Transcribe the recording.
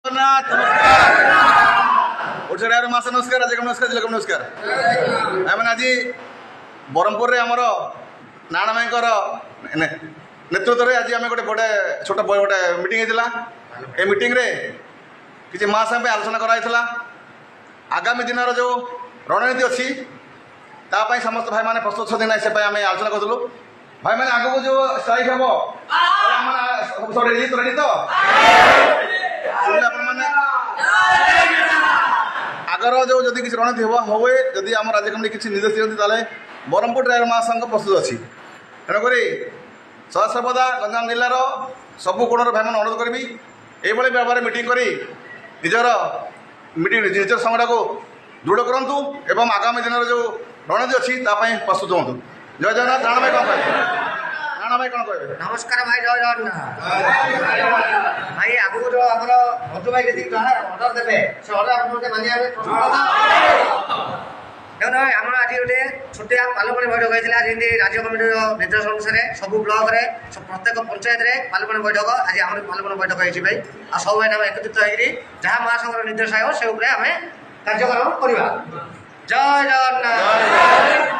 जगन्नाथ नमस्कार ओडिशा मास नमस्कार आज नमस्कार जिला नमस्कार आम आज ब्रह्मपुर आमर नारायण भाई नेतृत्व में आज आम गोटे बड़े छोट गोटे मीटिंग होता है मीटिंग रे किसी मास आलोचना कराइला आगामी दिन जो रणनीति अच्छी तापाई समस्त भाई मैंने प्रस्तुत अच्छे ना से आम आलोचना करूँ भाई मैंने आग को जो स्ट्राइक हम रेडी तो आगर जो जदि किसी रणनीति हुए जदि आम राज्य कमिटी किसी निर्देश दिखते ब्रह्मपुर ड्राइवर महासंघ प्रस्तुत अच्छी तेणुक सदासर्वदा गंजाम जिलार सबू कोणर भाई मैंने अनुरोध करी ये भाव में मीटिंग कर निजर निजर संगठन को दृढ़ करूँ एवं आगामी दिन जो रणनीति अच्छी प्रस्तुत हूँ जय जगन्नाथ राणा भाई कौन कहे राणा भाई कौन कहे नमस्कार भाई जय जगन्नाथ भाई आगु जो आम मधु भाई जी अर्डर देवे से अर्डर मानिया देखो आम आज गोटे छोटिया पालपणी बैठक होता है जमी राज्य कमिटी निर्देश अनुसार सब ब्लक में प्रत्येक पंचायत में पालपणी बैठक आज आम पालपणी बैठक होती भाई आ सब भाई एकत्रित होकर जहाँ महासंघर निर्देश आए से आम कार्यक्रम करवा जय जगन्नाथ।